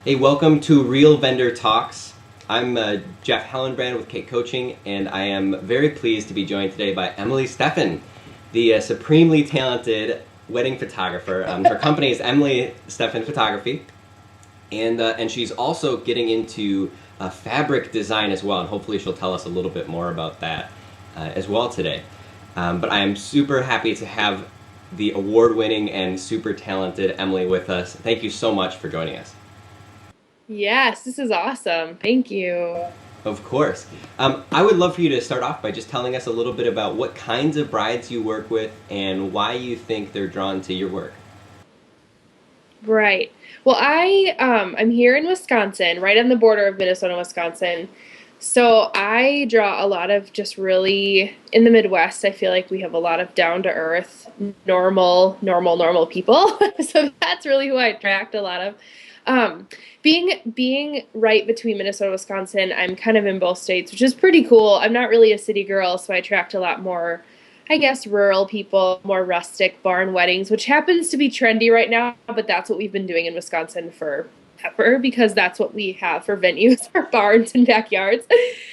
Hey, welcome to Real Vendor Talks. I'm Jeff Hellenbrand with Cake Coaching, and I am very pleased to be joined today by Emily Steffen, the supremely talented wedding photographer. Her company is Emily Steffen Photography, and she's also getting into fabric design as well, and hopefully she'll tell us a little bit more about that as well today. But I am super happy to have the award-winning and super talented Emily with us. Thank you so much for joining us. Yes, this is awesome. Thank you. Of course. I would love for you to start off by just telling us a little bit about what kinds of brides you work with and why you think they're drawn to your work. Right. Well, I'm here in Wisconsin, right on the border of Minnesota and Wisconsin. So I draw a lot of just really in the Midwest. I feel like we have a lot of down to earth, normal people. So that's really who I attract a lot of. Being right between Minnesota and Wisconsin, I'm kind of in both states, which is pretty cool. I'm not really a city girl, so I attract a lot more, I guess, rural people, more rustic barn weddings, which happens to be trendy right now, but that's what we've been doing in Wisconsin forever because that's what we have for venues, for barns and backyards.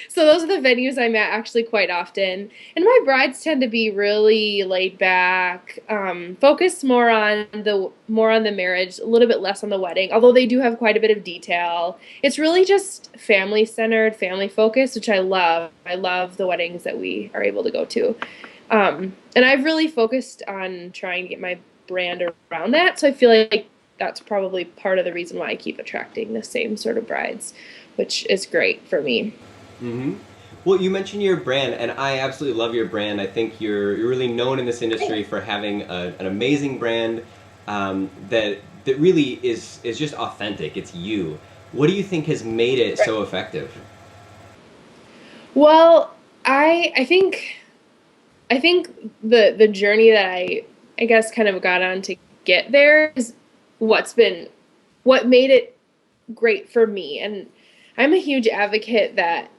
So those are the venues I'm at actually quite often. And my brides tend to be really laid back, focused more on the marriage, a little bit less on the wedding, although they do have quite a bit of detail. It's really just family centered, family focused, which I love. I love the weddings that we are able to go to. And I've really focused on trying to get my brand around that. So I feel like that's probably part of the reason why I keep attracting the same sort of brides, which is great for me. hmm Well, you mentioned your brand, and I absolutely love your brand. I think you're really known in this industry for having an amazing brand that really is just authentic. It's you. What do you think has made it so effective? Well, I think the journey that I guess kind of got on to get there is what made it great for me. And I'm a huge advocate that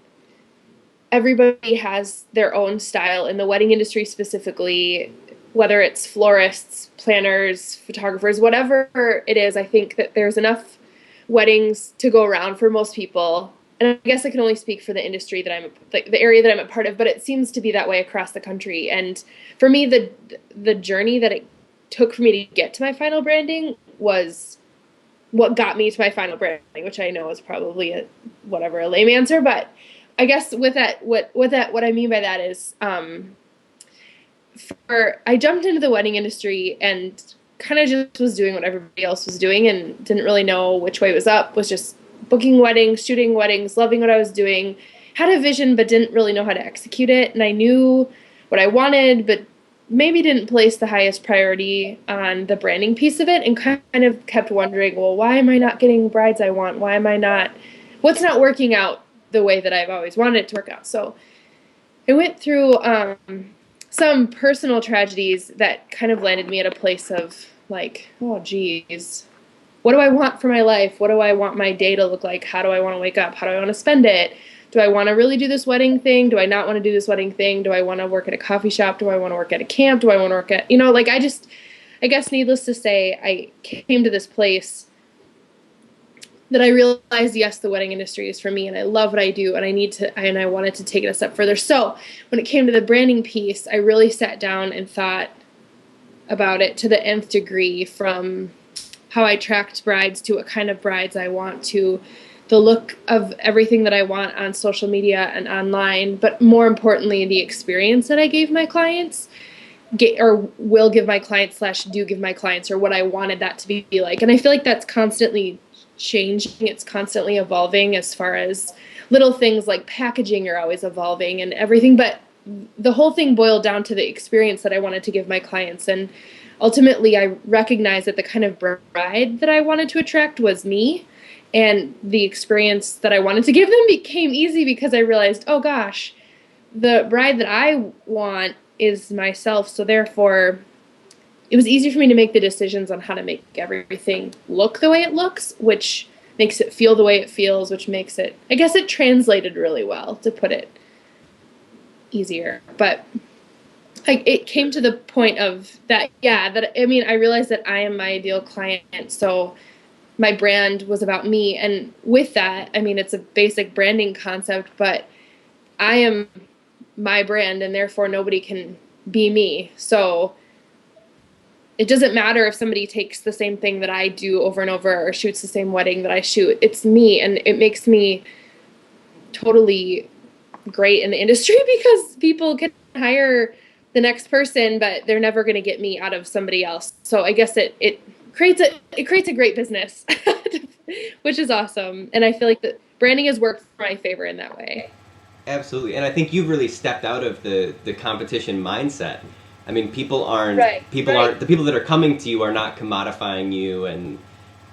everybody has their own style in the wedding industry specifically, whether it's florists, planners, photographers, whatever it is. I think that there's enough weddings to go around for most people. And I guess I can only speak for the industry that like the area that I'm a part of, but it seems to be that way across the country. And for me, the journey that it took for me to get to my final branding was what got me to my final branding, which I know is probably a lame answer, but I guess what I mean by that is, I jumped into the wedding industry and kind of just was doing what everybody else was doing and didn't really know which way was up, was just booking weddings, shooting weddings, loving what I was doing, had a vision, but didn't really know how to execute it. And I knew what I wanted, but maybe didn't place the highest priority on the branding piece of it and kind of kept wondering, well, why am I not getting brides I want? What's not working out the way that I've always wanted it to work out? So I went through some personal tragedies that kind of landed me at a place of like, oh, geez, what do I want for my life? What do I want my day to look like? How do I want to wake up? How do I want to spend it? Do I want to really do this wedding thing? Do I not want to do this wedding thing? Do I want to work at a coffee shop? Do I want to work at a camp? Do I want to work at, like I guess needless to say, I came to this place that I realized, yes, the wedding industry is for me and I love what I do and I wanted to take it a step further. So when it came to the branding piece, I really sat down and thought about it to the nth degree, from how I attract brides to what kind of brides I want to the look of everything that I want on social media and online, but more importantly, the experience that I gave my clients, or will give my clients / do give my clients, or what I wanted that to be like. And I feel like that's constantly changing. It's constantly evolving as far as little things like packaging are always evolving and everything. But the whole thing boiled down to the experience that I wanted to give my clients. And ultimately, I recognized that the kind of bride that I wanted to attract was me. And the experience that I wanted to give them became easy because I realized, oh gosh, the bride that I want is myself. So therefore, it was easier for me to make the decisions on how to make everything look the way it looks, which makes it feel the way it feels, which makes it, I guess it translated really well, to put it easier. But it came to the point of that, I realized that I am my ideal client. So my brand was about me. And with that, I mean, it's a basic branding concept, but I am my brand, and therefore nobody can be me. So it doesn't matter if somebody takes the same thing that I do over and over or shoots the same wedding that I shoot. It's me, and it makes me totally great in the industry because people can hire the next person, but they're never going to get me out of somebody else. So I guess it creates a great business, which is awesome. And I feel like the branding has worked for my favor in that way. Absolutely, and I think you've really stepped out of the competition mindset. I mean, people aren't the people that are coming to you are not commodifying you, and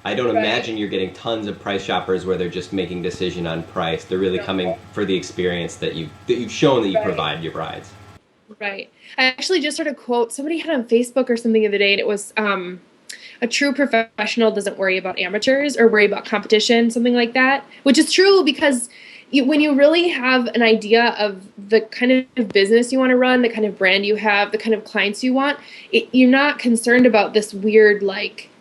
I don't imagine you're getting tons of price shoppers where they're just making decision on price. They're really coming for the experience that you've shown that you provide your brides. Right. I actually just heard a quote somebody had on Facebook or something the other day, and it was a true professional doesn't worry about amateurs or worry about competition, something like that, which is true because when you really have an idea of the kind of business you want to run, the kind of brand you have, the kind of clients you want, you're not concerned about this weird, like,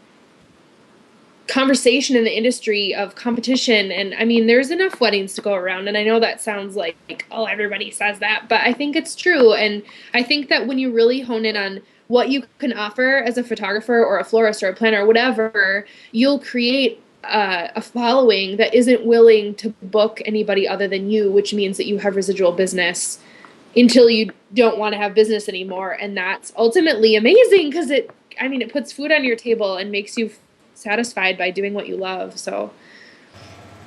conversation in the industry of competition. And I mean, there's enough weddings to go around. And I know that sounds like, oh, everybody says that, but I think it's true. And I think that when you really hone in on what you can offer as a photographer or a florist or a planner or whatever, you'll create a following that isn't willing to book anybody other than you, which means that you have residual business until you don't want to have business anymore. And that's ultimately amazing because it puts food on your table and makes you satisfied by doing what you love. So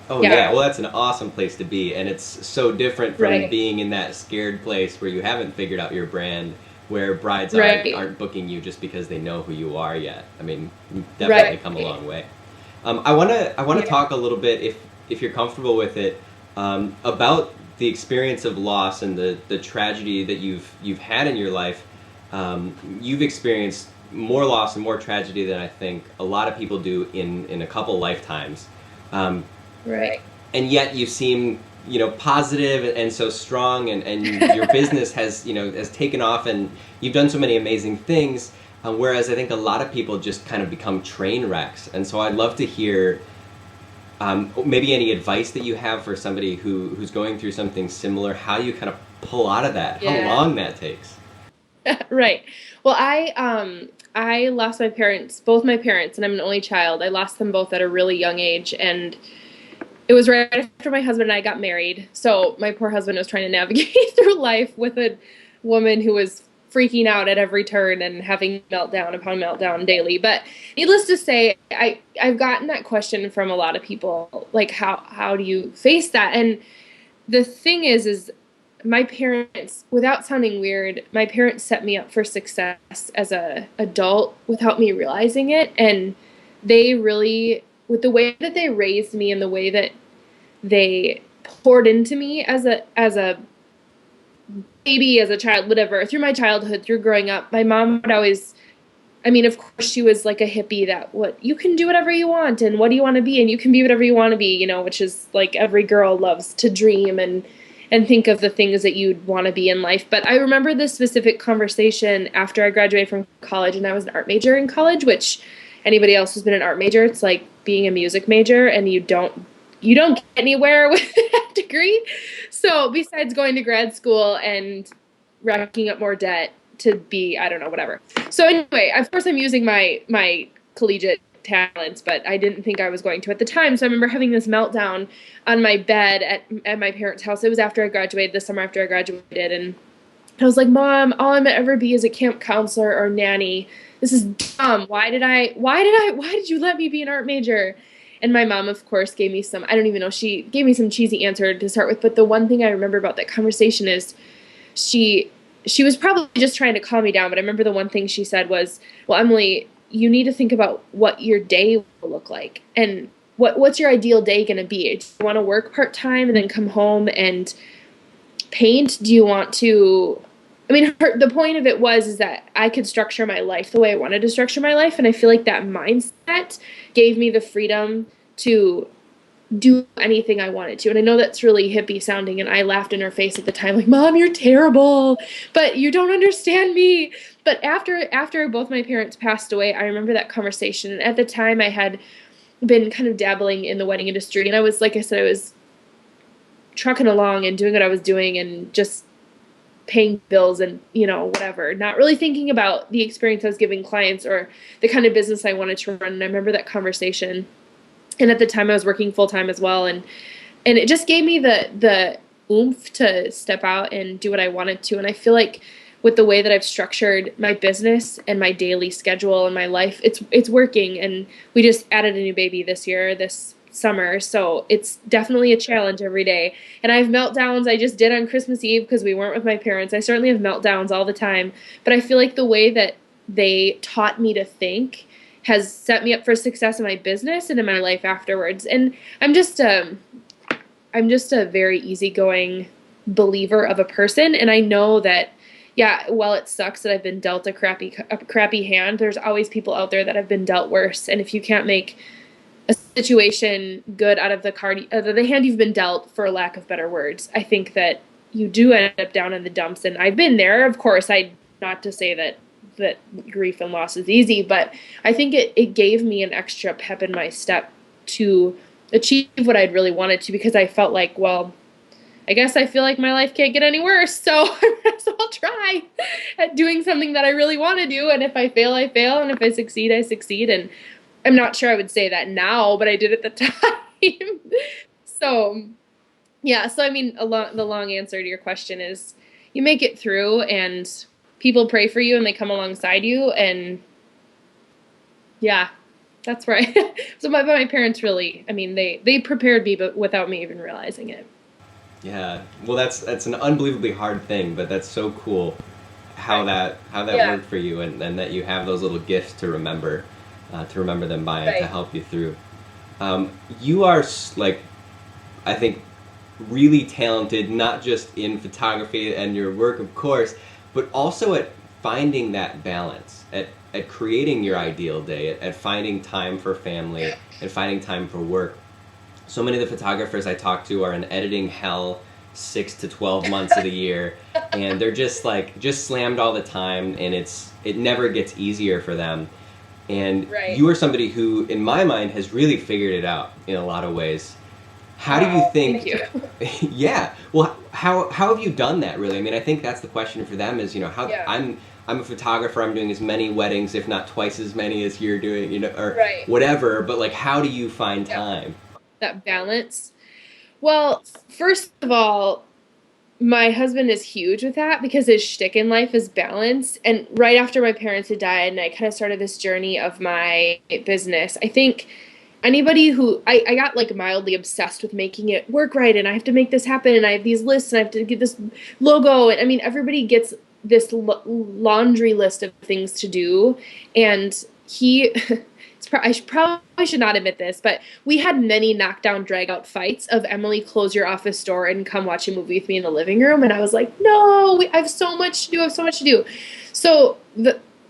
yeah, well, that's an awesome place to be, and it's so different from being in that scared place where you haven't figured out your brand, where brides aren't booking you just because they know who you are yet. I mean, you've definitely come a long way. I want to talk a little bit, if you're comfortable with it, about the experience of loss and the tragedy that you've had in your life. You've experienced more loss and more tragedy than I think a lot of people do in a couple lifetimes. Right. And yet you seem, positive and so strong, and your business has taken off, and you've done so many amazing things. Whereas I think a lot of people just kind of become train wrecks. And so I'd love to hear maybe any advice that you have for somebody who's going through something similar, how you kind of pull out of that, how long that takes. Right. Well, I lost both my parents, and I'm an only child. I lost them both at a really young age, and it was right after my husband and I got married. So my poor husband was trying to navigate through life with a woman who was freaking out at every turn and having meltdown upon meltdown daily. But needless to say, I've gotten that question from a lot of people, like how do you face that? And the thing is my parents, without sounding weird, my parents set me up for success as a adult without me realizing it. And they really, with the way that they raised me and the way that they poured into me as a baby, as a child, whatever, through my childhood, through growing up, my mom would always, of course she was like a hippie that you can do whatever you want, and what do you want to be, and you can be whatever you want to be, which is like every girl loves to dream and think of the things that you'd want to be in life. But I remember this specific conversation after I graduated from college, and I was an art major in college, which anybody else who's been an art major, it's like being a music major, and you don't get anywhere with that degree. So besides going to grad school and racking up more debt to be, I don't know, whatever. So anyway, of course I'm using my collegiate talents, but I didn't think I was going to at the time. So I remember having this meltdown on my bed at my parents' house. It was after I graduated, the summer after I graduated, and I was like, Mom, all I'm gonna ever be is a camp counselor or nanny. This is dumb. Why did you let me be an art major? And my mom, of course, gave me some, I don't even know, she gave me some cheesy answer to start with. But the one thing I remember about that conversation is she was probably just trying to calm me down. But I remember the one thing she said was, well, Emily, you need to think about what your day will look like. And what's your ideal day going to be? Do you want to work part-time and then come home and paint? Do you want to... the point of it is that I could structure my life the way I wanted to structure my life. And I feel like that mindset gave me the freedom to do anything I wanted to. And I know that's really hippie sounding, and I laughed in her face at the time, like, Mom, you're terrible, but you don't understand me. But after both my parents passed away, I remember that conversation. And at the time I had been kind of dabbling in the wedding industry. And I was, like I said, I was trucking along and doing what I was doing and just paying bills and, whatever, not really thinking about the experience I was giving clients or the kind of business I wanted to run. And I remember that conversation. And at the time I was working full time as well. And it just gave me the oomph to step out and do what I wanted to. And I feel like with the way that I've structured my business and my daily schedule and my life, it's working. And we just added a new baby this summer, so it's definitely a challenge every day. And I have meltdowns. I just did on Christmas Eve because we weren't with my parents. I certainly have meltdowns all the time, but I feel like the way that they taught me to think has set me up for success in my business and in my life afterwards. And I'm just a very easygoing believer of a person, and I know that, yeah, while it sucks that I've been dealt a crappy hand, there's always people out there that have been dealt worse. And if you can't make a situation good out of the hand you've been dealt, for lack of better words, I think that you do end up down in the dumps. And I've been there, of course. Not to say that grief and loss is easy, but I think it gave me an extra pep in my step to achieve what I'd really wanted to, because I felt like, well, I guess I feel like my life can't get any worse, so I'll try at doing something that I really want to do. And if I fail, I fail, and if I succeed, I succeed. And I'm not sure I would say that now, but I did at the time. So, yeah. So, I mean, the long answer to your question is you make it through, and people pray for you, and they come alongside you. And yeah, that's right. So my parents really, I mean, they prepared me, but without me even realizing it. Yeah. Well, that's an unbelievably hard thing, but that's so cool how that Yeah. worked for you, and that you have those little gifts to remember them by, and Right. to help you through. You are, like, I think, really talented, not just in photography and your work, of course, but also at finding that balance, at creating your ideal day, at finding time for family and finding time for work. So many of the photographers I talk to are in editing hell 6 to 12 months of the year, and they're just slammed all the time, and it never gets easier for them. And Right. you are somebody who, in my mind, has really figured it out in a lot of ways. How do you think? Thank you. Yeah. Well, how have you done that, really? I mean, I think that's the question for them is, how Yeah. I'm a photographer. I'm doing as many weddings, if not twice as many as you're doing, or Right. whatever. But, like, how do you find time? That balance. Well, first of all, my husband is huge with that because his shtick in life is balance. And right after my parents had died and I kind of started this journey of my business, I think anybody who I got like mildly obsessed with making it work right, and I have to make this happen, and I have these lists, and I have to get this logo. And I mean, everybody gets this laundry list of things to do. And probably should not admit this, but we had many knockdown, drag-out fights of, Emily, close your office door and come watch a movie with me in the living room. And I was like, no, I have so much to do. I have so much to do. So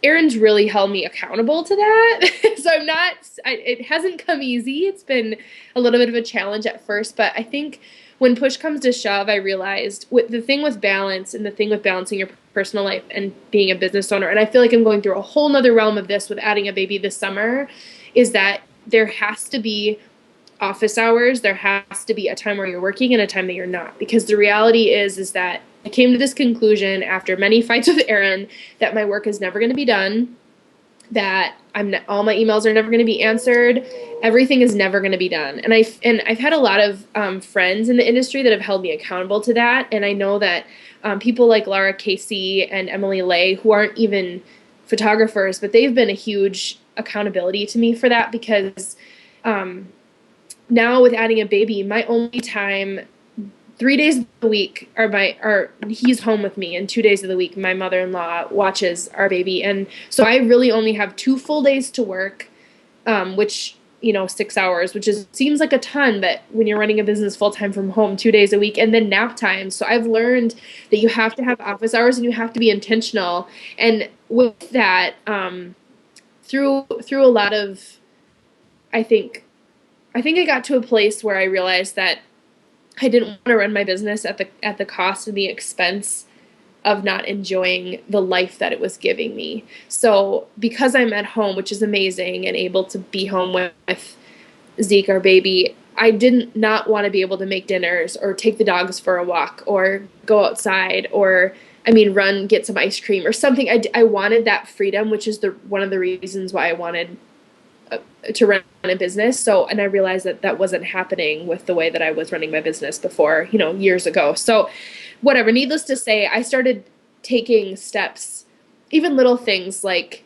Aaron's really held me accountable to that. So it hasn't come easy. It's been a little bit of a challenge at first, but I think when push comes to shove, I realized the thing with balance and the thing with balancing your personal life and being a business owner, and I feel like I'm going through a whole nother realm of this with adding a baby this summer, is that there has to be office hours. There has to be a time where you're working and a time that you're not. Because the reality is that I came to this conclusion after many fights with Aaron that my work is never going to be done, that all my emails are never going to be answered. Everything is never going to be done. And I've had a lot of friends in the industry that have held me accountable to that. And I know that people like Laura Casey and Emily Lay, who aren't even photographers, but they've been a huge accountability to me for that, because now with adding a baby, my only time 3 days of the week he's home with me, and 2 days of the week my mother-in-law watches our baby. And so I really only have 2 full days to work, which 6 hours, which seems like a ton, but when you're running a business full-time from home, 2 days a week, and then nap time. So I've learned that you have to have office hours and you have to be intentional. And with that, through a lot of, I think I got to a place where I realized that I didn't want to run my business at the cost and the expense of not enjoying the life that it was giving me. So because I'm at home, which is amazing, and able to be home with Zeke, our baby, I didn't not want to be able to make dinners or take the dogs for a walk or go outside or, I mean, run, get some ice cream or something. I wanted that freedom, which is the one of the reasons why I wanted to run a business. So, and I realized that that wasn't happening with the way that I was running my business before, years ago. So, whatever, needless to say, I started taking steps, even little things like,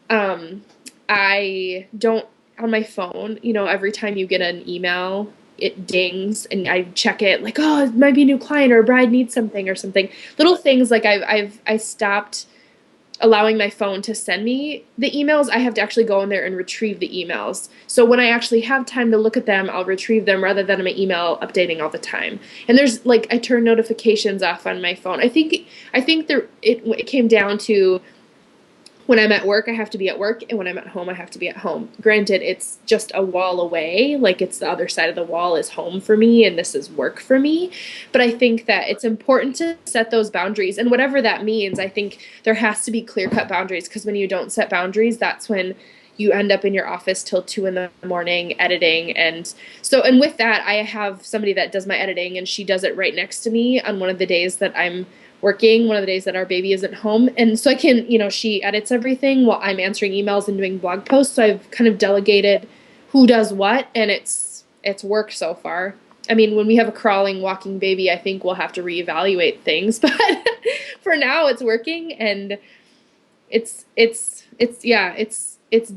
I don't, on my phone, every time you get an email, it dings and I check it like, oh, it might be a new client or a bride needs something or something. Little things like I stopped allowing my phone to send me the emails. I have to actually go in there and retrieve the emails. So when I actually have time to look at them, I'll retrieve them rather than my email updating all the time. And there's like, I turn notifications off on my phone. I think it came down to when I'm at work, I have to be at work, and when I'm at home, I have to be at home. Granted, it's just a wall away, like it's the other side of the wall is home for me, and this is work for me. But I think that it's important to set those boundaries, and whatever that means, I think there has to be clear-cut boundaries, because when you don't set boundaries, that's when you end up in your office till 2 a.m. editing. And with that, I have somebody that does my editing, and she does it right next to me on one of the days that I'm working, one of the days that our baby isn't home. And so I can, she edits everything while I'm answering emails and doing blog posts. So I've kind of delegated who does what, and it's worked so far. I mean, when we have a crawling, walking baby, I think we'll have to reevaluate things, but for now it's working, and it's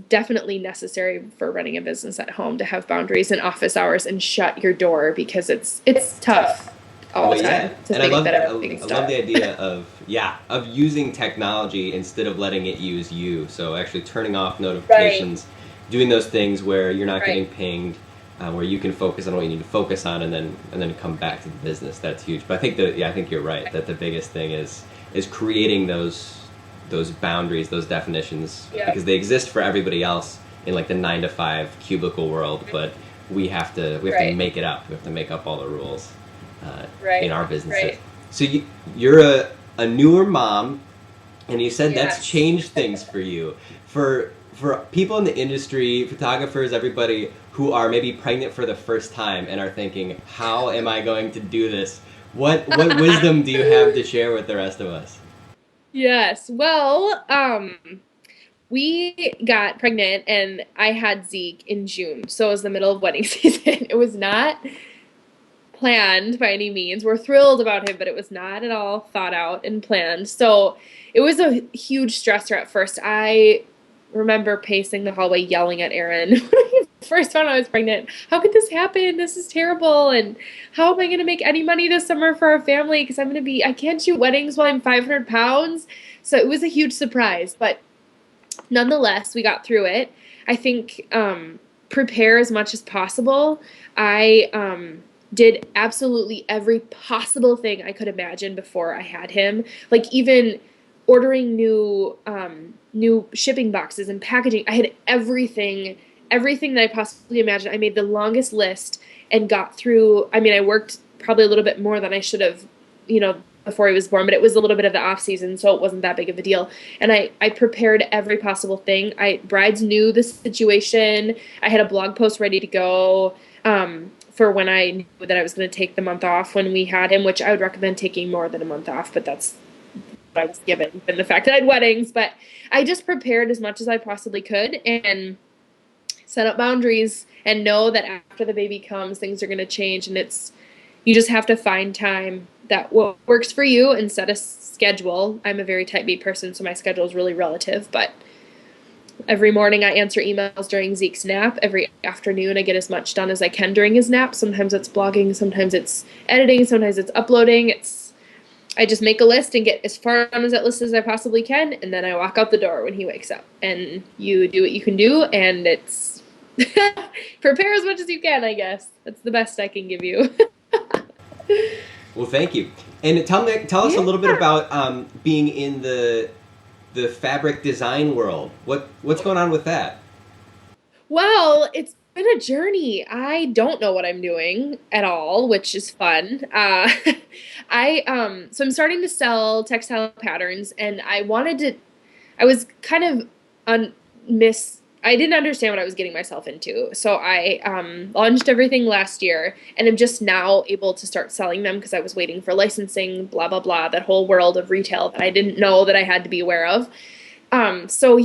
definitely necessary for running a business at home to have boundaries and office hours and shut your door, because it's tough all the time to and think that everything's I love the idea of using technology instead of letting it use you. So actually turning off notifications, doing those things where you're not getting pinged, where you can focus on what you need to focus on, and then come back to the business. That's huge. But I think I think you're right that the biggest thing is creating those boundaries, those definitions, because they exist for everybody else in like the 9 to 5 cubicle world, but we have to make it up. We have to make up all the rules in our businesses. Right. So you're a newer mom, and you said that's changed things for you. For people in the industry, photographers, everybody who are maybe pregnant for the first time and are thinking, how am I going to do this? What wisdom do you have to share with the rest of us? Yes. Well, we got pregnant and I had Zeke in June. So it was the middle of wedding season. It was not planned by any means. We're thrilled about him, but it was not at all thought out and planned. So it was a huge stressor at first. I remember pacing the hallway yelling at Aaron when he first found out I was pregnant. How could this happen? This is terrible. And how am I going to make any money this summer for our family? Because I can't shoot weddings while I'm 500 pounds. So it was a huge surprise. But nonetheless, we got through it. I think prepare as much as possible. I did absolutely every possible thing I could imagine before I had him. Like even ordering new shipping boxes and packaging. I had everything that I possibly imagined. I made the longest list and got through. I mean, I worked probably a little bit more than I should have, before he was born, but it was a little bit of the off season, so it wasn't that big of a deal. And I prepared every possible thing. Brides knew the situation. I had a blog post ready to go for when I knew that I was going to take the month off when we had him, which I would recommend taking more than a month off, but that's what I was given, and the fact that I had weddings. But I just prepared as much as I possibly could and set up boundaries and know that after the baby comes, things are going to change, and you just have to find time that works for you and set a schedule. I'm a very type B person, so my schedule is really relative, but every morning I answer emails during Zeke's nap. Every afternoon I get as much done as I can during his nap. Sometimes it's blogging, sometimes it's editing, sometimes it's uploading. I just make a list and get as far down as that list as I possibly can, and then I walk out the door when he wakes up. And you do what you can do, and it's prepare as much as you can, I guess. That's the best I can give you. Well, thank you. And tell us a little bit about being in the fabric design world. What's going on with that? Well, it's been a journey. I don't know what I'm doing at all, which is fun. So I'm starting to sell textile patterns, and I was kind of I didn't understand what I was getting myself into. So I launched everything last year, and I'm just now able to start selling them because I was waiting for licensing, blah, blah, blah, that whole world of retail that I didn't know that I had to be aware of. So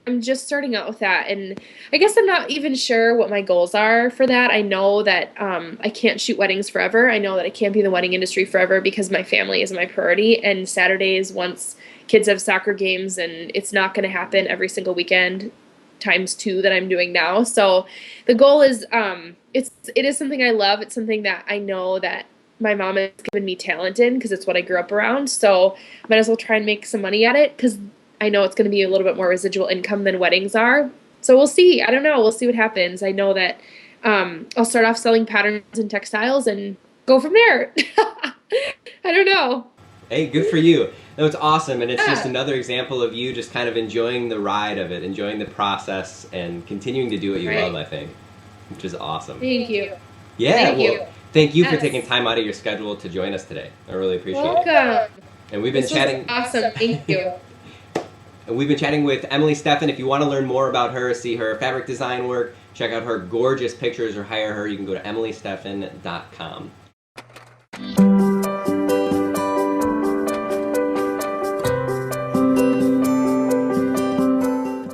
I'm just starting out with that, and I guess I'm not even sure what my goals are for that. I know that I can't shoot weddings forever. I know that I can't be in the wedding industry forever because my family is my priority, and Saturdays, once kids have soccer games, and it's not going to happen every single weekend times 2 that I'm doing now. So the goal is it is something I love. It's something that I know that my mom has given me talent in because it's what I grew up around. So I might as well try and make some money at it because I know it's going to be a little bit more residual income than weddings are. So we'll see. I don't know. We'll see what happens. I know that I'll start off selling patterns and textiles and go from there. I don't know. Hey, good for you. No, it's awesome, and it's just another example of you just kind of enjoying the ride of it, enjoying the process, and continuing to do what you love, I think, which is awesome. Thank you. Yeah, thank you for Yes. taking time out of your schedule to join us today. I really appreciate it. Welcome. And we've been chatting. Awesome. Thank you. And we've been chatting with Emily Steffen. If you want to learn more about her, see her fabric design work, check out her gorgeous pictures, or hire her, you can go to emilysteffen.com.